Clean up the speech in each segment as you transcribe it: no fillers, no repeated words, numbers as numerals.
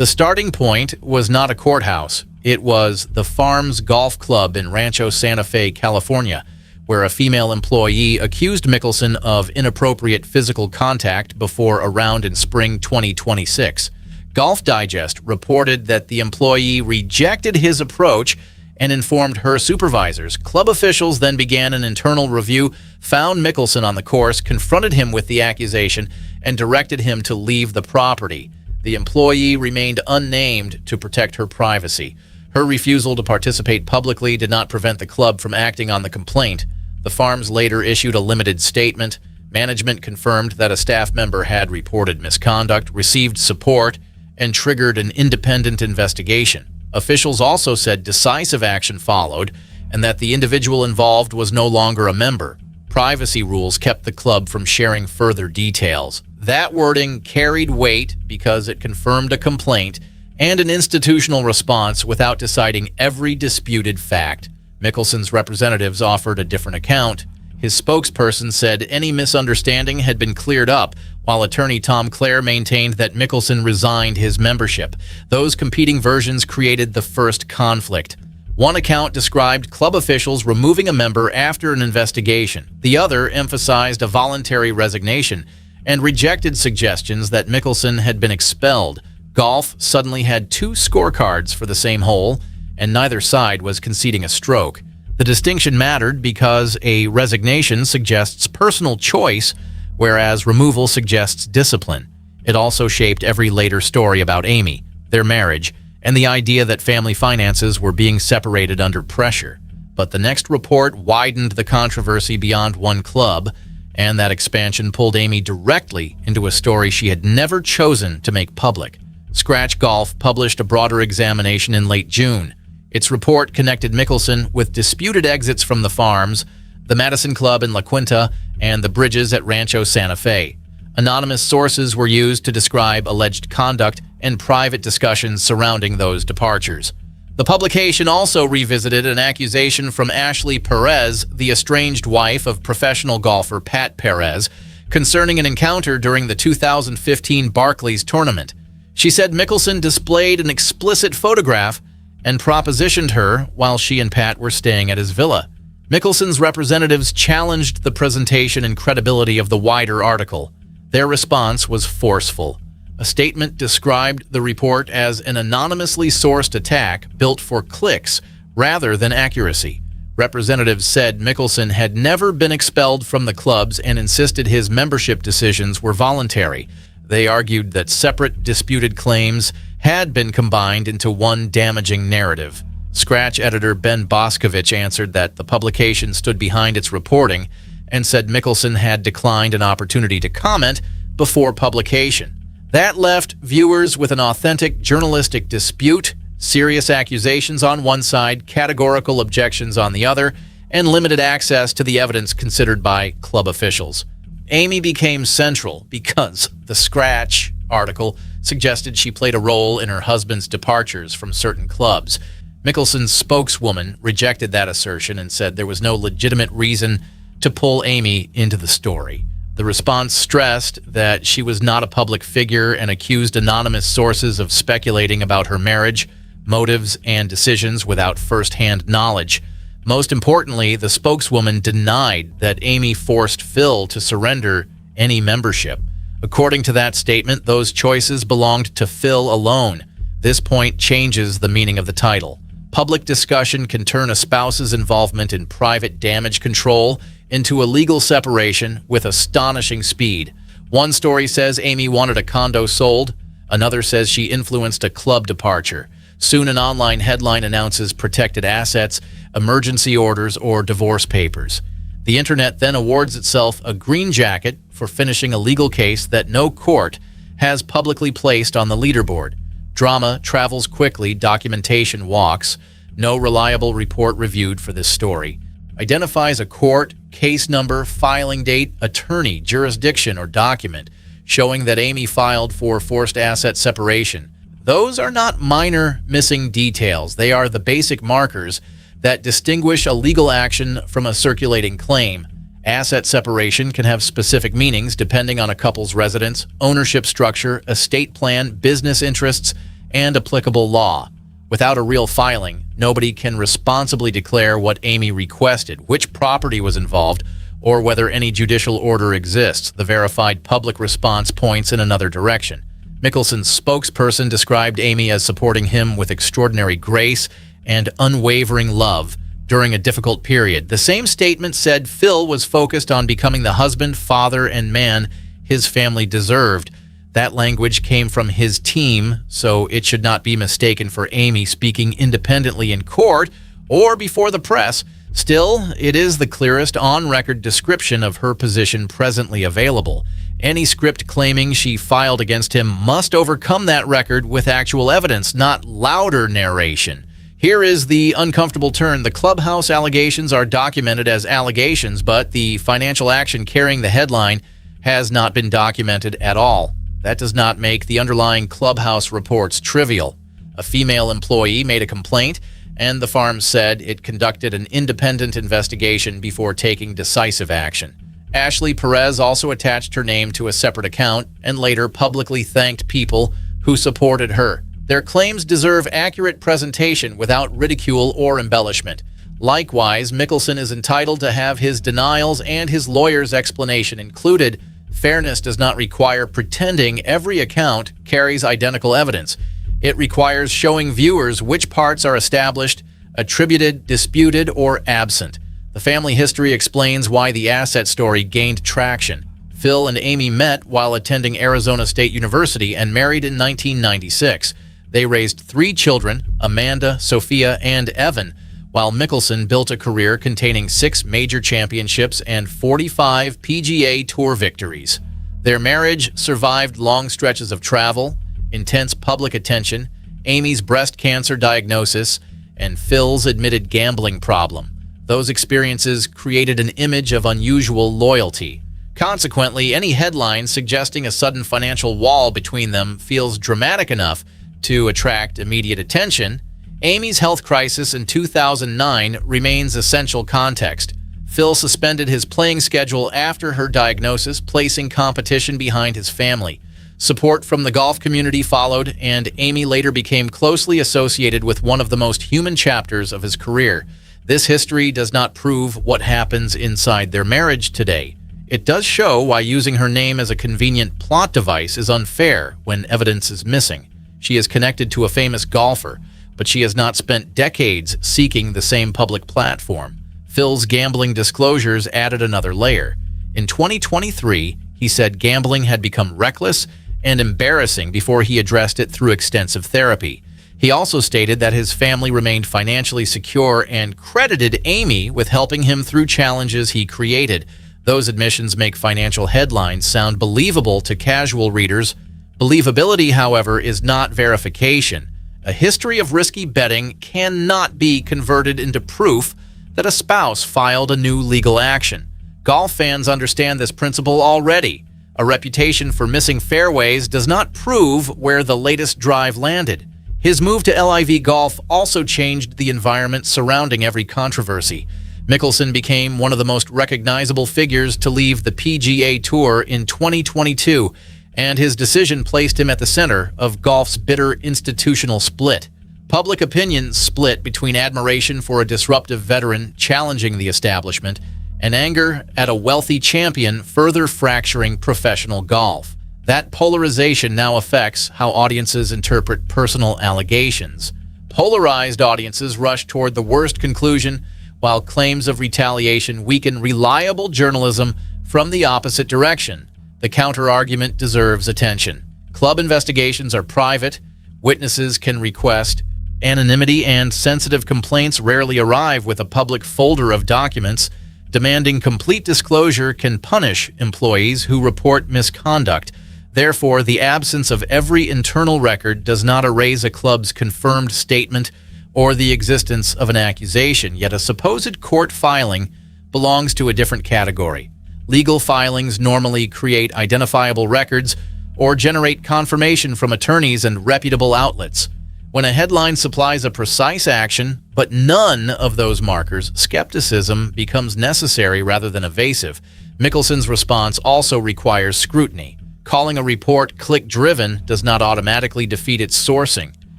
The starting point was not a courthouse. It was the Farms Golf Club in Rancho Santa Fe, California, where a female employee accused Mickelson of inappropriate physical contact before a round in spring 2026. Golf Digest reported that the employee rejected his approach and informed her supervisors. Club officials then began an internal review, found Mickelson on the course, confronted him with the accusation, and directed him to leave the property. The employee remained unnamed to protect her privacy. Her refusal to participate publicly did not prevent the club from acting on the complaint. The Farms later issued a limited statement. Management confirmed that a staff member had reported misconduct, received support, and triggered an independent investigation. Officials also said decisive action followed and that the individual involved was no longer a member. Privacy rules kept the club from sharing further details. That wording carried weight because it confirmed a complaint and an institutional response without deciding every disputed fact. Mickelson's representatives offered a different account. His spokesperson said any misunderstanding had been cleared up, while attorney Tom Clare maintained that Mickelson resigned his membership. Those competing versions created the first conflict. One account described club officials removing a member after an investigation. The other emphasized a voluntary resignation and rejected suggestions that Mickelson had been expelled. Golf suddenly had two scorecards for the same hole, and neither side was conceding a stroke. The distinction mattered because a resignation suggests personal choice, whereas removal suggests discipline. It also shaped every later story about Amy, their marriage, and the idea that family finances were being separated under pressure. But the next report widened the controversy beyond one club, and that expansion pulled Amy directly into a story she had never chosen to make public. Scratch Golf published a broader examination in late June. Its report connected Mickelson with disputed exits from the Farms, the Madison Club in La Quinta, and the bridges at Rancho Santa Fe. Anonymous sources were used to describe alleged conduct and private discussions surrounding those departures. The publication also revisited an accusation from Ashley Perez, the estranged wife of professional golfer Pat Perez, concerning an encounter during the 2015 Barclays tournament. She said Mickelson displayed an explicit photograph and propositioned her while she and Pat were staying at his villa. Mickelson's representatives challenged the presentation and credibility of the wider article. Their response was forceful. A statement described the report as an anonymously sourced attack built for clicks rather than accuracy. Representatives said Mickelson had never been expelled from the clubs and insisted his membership decisions were voluntary. They argued that separate disputed claims had been combined into one damaging narrative. Scratch editor Ben Boscovich answered that the publication stood behind its reporting and said Mickelson had declined an opportunity to comment before publication. That left viewers with an authentic journalistic dispute, serious accusations on one side, categorical objections on the other, and limited access to the evidence considered by club officials. Amy became central because the Scratch article suggested she played a role in her husband's departures from certain clubs. Mickelson's spokeswoman rejected that assertion and said there was no legitimate reason to pull Amy into the story. The response stressed that she was not a public figure and accused anonymous sources of speculating about her marriage, motives, and decisions without first-hand knowledge. Most importantly, the spokeswoman denied that Amy forced Phil to surrender any membership. According to that statement, those choices belonged to Phil alone. This point changes the meaning of the title. Public discussion can turn a spouse's involvement in private damage control into a legal separation with astonishing speed. One story says Amy wanted a condo sold. Another says she influenced a club departure. Soon an online headline announces protected assets, emergency orders, or divorce papers. The internet then awards itself a green jacket for finishing a legal case that no court has publicly placed on the leaderboard. Drama travels quickly, documentation walks. No reliable report reviewed for this story identifies a court, case number, filing date, attorney, jurisdiction, or document showing that Amy filed for forced asset separation. Those are not minor missing details. They are the basic markers that distinguish a legal action from a circulating claim. Asset separation can have specific meanings depending on a couple's residence, ownership structure, estate plan, business interests, and applicable law. Without a real filing, nobody can responsibly declare what Amy requested, which property was involved, or whether any judicial order exists. The verified public response points in another direction. Mickelson's spokesperson described Amy as supporting him with extraordinary grace and unwavering love during a difficult period. The same statement said Phil was focused on becoming the husband, father, and man his family deserved. That language came from his team, so it should not be mistaken for Amy speaking independently in court or before the press. Still, it is the clearest on-record description of her position presently available. Any script claiming she filed against him must overcome that record with actual evidence, not louder narration. Here is the uncomfortable turn. The Clubhouse allegations are documented as allegations, but the financial action carrying the headline has not been documented at all. That does not make the underlying Clubhouse reports trivial. A female employee made a complaint, and the farm said it conducted an independent investigation before taking decisive action. Ashley Perez also attached her name to a separate account and later publicly thanked people who supported her. Their claims deserve accurate presentation without ridicule or embellishment. Likewise, Mickelson is entitled to have his denials and his lawyer's explanation included. Fairness does not require pretending every account carries identical evidence. It requires showing viewers which parts are established, attributed, disputed, or absent. The family history explains why the asset story gained traction. Phil and Amy met while attending Arizona State University and married in 1996. They raised 3 children, Amanda, Sophia, and Evan, while Mickelson built a career containing 6 major championships and 45 PGA Tour victories. Their marriage survived long stretches of travel, intense public attention, Amy's breast cancer diagnosis, and Phil's admitted gambling problem. Those experiences created an image of unusual loyalty. Consequently, any headline suggesting a sudden financial wall between them feels dramatic enough to attract immediate attention. Amy's health crisis in 2009 remains essential context. Phil suspended his playing schedule after her diagnosis, placing competition behind his family. Support from the golf community followed, and Amy later became closely associated with one of the most human chapters of his career. This history does not prove what happens inside their marriage today. It does show why using her name as a convenient plot device is unfair when evidence is missing. She is connected to a famous golfer, but she has not spent decades seeking the same public platform. Phil's gambling disclosures added another layer. In 2023, he said gambling had become reckless and embarrassing before he addressed it through extensive therapy. He also stated that his family remained financially secure and credited Amy with helping him through challenges he created. Those admissions make financial headlines sound believable to casual readers. Believability, however, is not verification. A history of risky betting cannot be converted into proof that a spouse filed a new legal action. Golf fans understand this principle already. A reputation for missing fairways does not prove where the latest drive landed. His move to LIV Golf also changed the environment surrounding every controversy. Mickelson became one of the most recognizable figures to leave the PGA Tour in 2022, and his decision placed him at the center of golf's bitter institutional split. Public opinion split between admiration for a disruptive veteran challenging the establishment and anger at a wealthy champion further fracturing professional golf. That polarization now affects how audiences interpret personal allegations. Polarized audiences rush toward the worst conclusion, while claims of retaliation weaken reliable journalism from the opposite direction. The counter-argument deserves attention. Club investigations are private. Witnesses can request anonymity, and sensitive complaints rarely arrive with a public folder of documents. Demanding complete disclosure can punish employees who report misconduct. Therefore, the absence of every internal record does not erase a club's confirmed statement or the existence of an accusation, yet a supposed court filing belongs to a different category. Legal filings normally create identifiable records or generate confirmation from attorneys and reputable outlets. When a headline supplies a precise action, but none of those markers, skepticism becomes necessary rather than evasive. Mickelson's response also requires scrutiny. Calling a report click-driven does not automatically defeat its sourcing.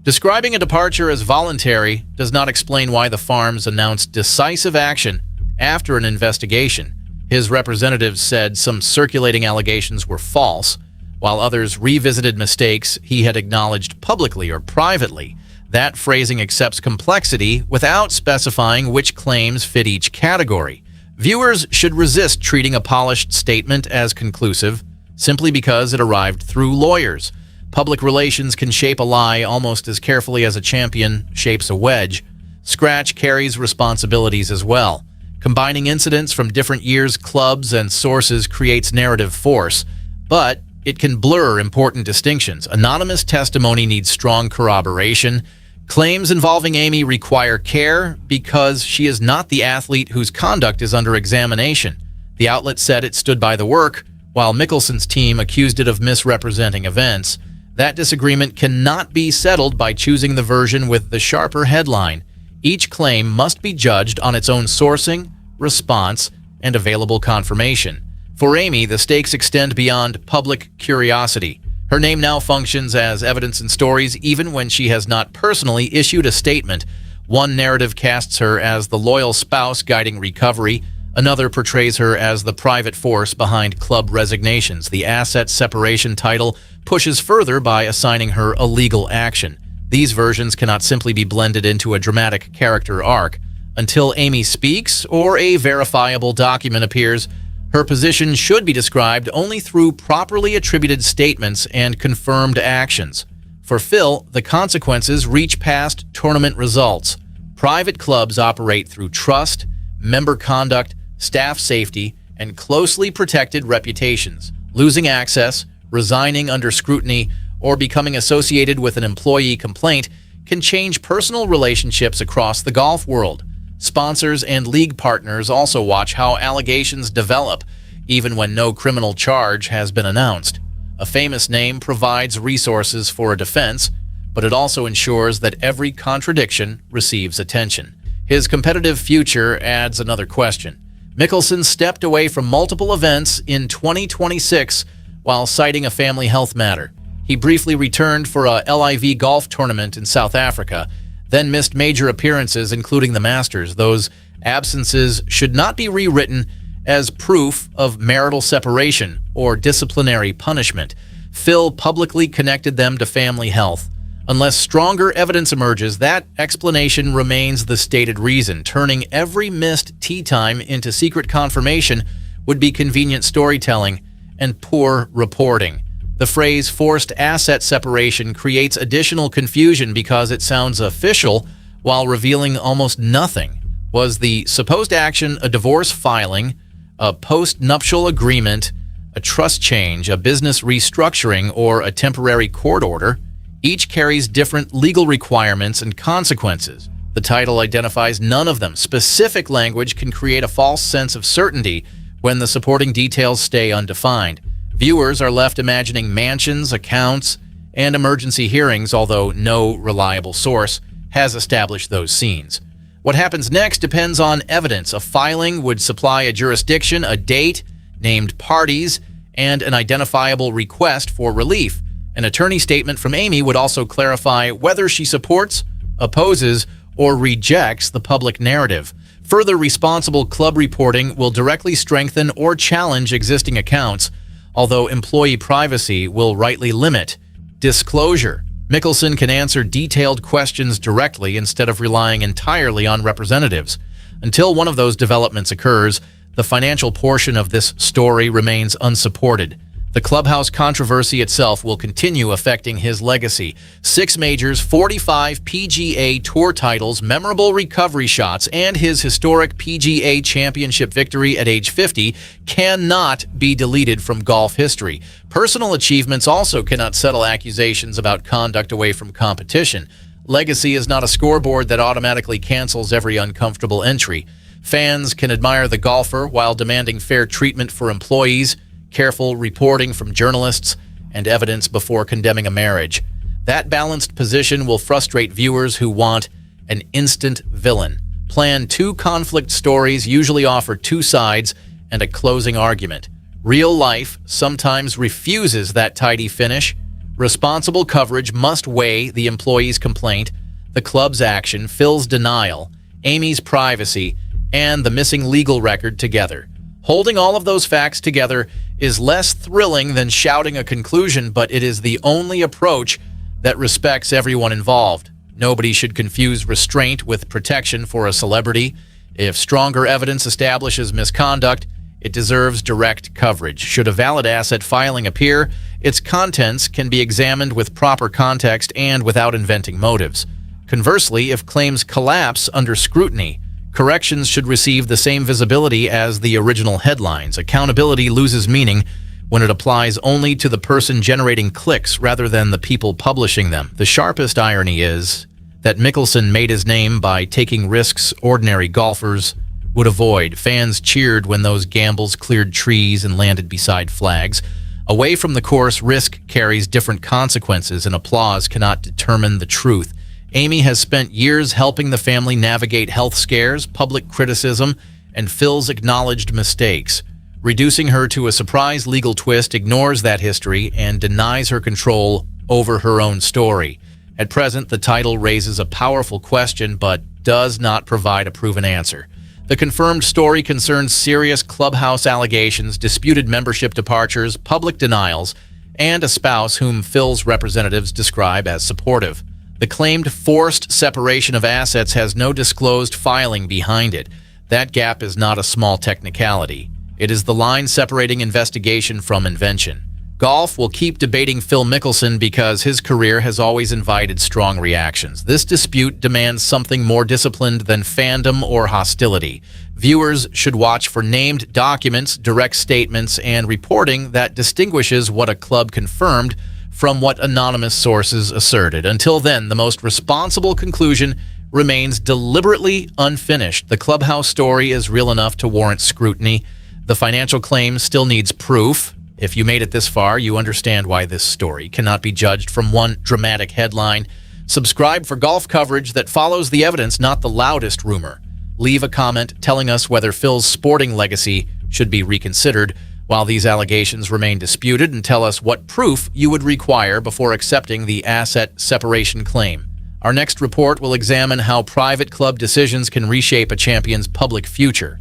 Describing a departure as voluntary does not explain why the farms announced decisive action after an investigation. His representatives said some circulating allegations were false, while others revisited mistakes he had acknowledged publicly or privately. That phrasing accepts complexity without specifying which claims fit each category. Viewers should resist treating a polished statement as conclusive simply because it arrived through lawyers. Public relations can shape a lie almost as carefully as a champion shapes a wedge. Scratch carries responsibilities as well. Combining incidents from different years, clubs, and sources creates narrative force, but it can blur important distinctions. Anonymous testimony needs strong corroboration. Claims involving Amy require care because she is not the athlete whose conduct is under examination. The outlet said it stood by the work, while Mickelson's team accused it of misrepresenting events. That disagreement cannot be settled by choosing the version with the sharper headline. Each claim must be judged on its own sourcing, response, and available confirmation. For Amy, the stakes extend beyond public curiosity. Her name now functions as evidence in stories even when she has not personally issued a statement. One narrative casts her as the loyal spouse guiding recovery. Another portrays her as the private force behind club resignations. The asset separation title pushes further by assigning her a legal action. These versions cannot simply be blended into a dramatic character arc. Until Amy speaks or a verifiable document appears, her position should be described only through properly attributed statements and confirmed actions. For Phil, the consequences reach past tournament results. Private clubs operate through trust, member conduct, staff safety, and closely protected reputations. Losing access, resigning under scrutiny, or becoming associated with an employee complaint can change personal relationships across the golf world. Sponsors and league partners also watch how allegations develop, even when no criminal charge has been announced. A famous name provides resources for a defense, but it also ensures that every contradiction receives attention. His competitive future adds another question. Mickelson stepped away from multiple events in 2026 while citing a family health matter. He briefly returned for a LIV golf tournament in South Africa, then missed major appearances, including the Masters. Those absences should not be rewritten as proof of marital separation or disciplinary punishment. Phil publicly connected them to family health. Unless stronger evidence emerges, that explanation remains the stated reason. Turning every missed tee time into secret confirmation would be convenient storytelling and poor reporting. The phrase forced asset separation creates additional confusion because it sounds official while revealing almost nothing. Was the supposed action a divorce filing, a post-nuptial agreement, a trust change, a business restructuring, or a temporary court order? Each carries different legal requirements and consequences. The title identifies none of them. Specific language can create a false sense of certainty when the supporting details stay undefined. Viewers are left imagining mansions, accounts, and emergency hearings, although no reliable source has established those scenes. What happens next depends on evidence. A filing would supply a jurisdiction, a date, named parties, and an identifiable request for relief. An attorney statement from Amy would also clarify whether she supports, opposes, or rejects the public narrative. Further responsible club reporting will directly strengthen or challenge existing accounts, although employee privacy will rightly limit disclosure. Mickelson can answer detailed questions directly instead of relying entirely on representatives. Until one of those developments occurs, the financial portion of this story remains unsupported. The Clubhouse controversy itself will continue affecting his legacy. 6 majors, 45 PGA Tour titles, memorable recovery shots, and his historic PGA Championship victory at age 50 cannot be deleted from golf history. Personal achievements also cannot settle accusations about conduct away from competition. Legacy is not a scoreboard that automatically cancels every uncomfortable entry. Fans can admire the golfer while demanding fair treatment for employees, careful reporting from journalists, and evidence before condemning a marriage. That balanced position will frustrate viewers who want an instant villain. Plan 2 conflict stories usually offer 2 sides and a closing argument. Real life sometimes refuses that tidy finish. Responsible coverage must weigh the employee's complaint, the club's action, Phil's denial, Amy's privacy, and the missing legal record together. Holding all of those facts together is less thrilling than shouting a conclusion, but it is the only approach that respects everyone involved. Nobody should confuse restraint with protection for a celebrity. If stronger evidence establishes misconduct, it deserves direct coverage. Should a valid asset filing appear, its contents can be examined with proper context and without inventing motives. Conversely, if claims collapse under scrutiny, corrections should receive the same visibility as the original headlines. Accountability loses meaning when it applies only to the person generating clicks rather than the people publishing them. The sharpest irony is that Mickelson made his name by taking risks ordinary golfers would avoid. Fans cheered when those gambles cleared trees and landed beside flags. Away from the course, risk carries different consequences, and applause cannot determine the truth. Amy has spent years helping the family navigate health scares, public criticism, and Phil's acknowledged mistakes. Reducing her to a surprise legal twist ignores that history and denies her control over her own story. At present, the title raises a powerful question but does not provide a proven answer. The confirmed story concerns serious Clubhouse allegations, disputed membership departures, public denials, and a spouse whom Phil's representatives describe as supportive. The claimed forced separation of assets has no disclosed filing behind it. That gap is not a small technicality. It is the line separating investigation from invention. Golf will keep debating Phil Mickelson because his career has always invited strong reactions. This dispute demands something more disciplined than fandom or hostility. Viewers should watch for named documents, direct statements, and reporting that distinguishes what a club confirmed from what anonymous sources asserted. Until then, the most responsible conclusion remains deliberately unfinished. The Clubhouse story is real enough to warrant scrutiny. The financial claim still needs proof. If you made it this far, you understand why this story cannot be judged from one dramatic headline. Subscribe for golf coverage that follows the evidence, not the loudest rumor. Leave a comment telling us whether Phil's sporting legacy should be reconsidered while these allegations remain disputed, and tell us what proof you would require before accepting the asset separation claim. Our next report will examine how private club decisions can reshape a champion's public future.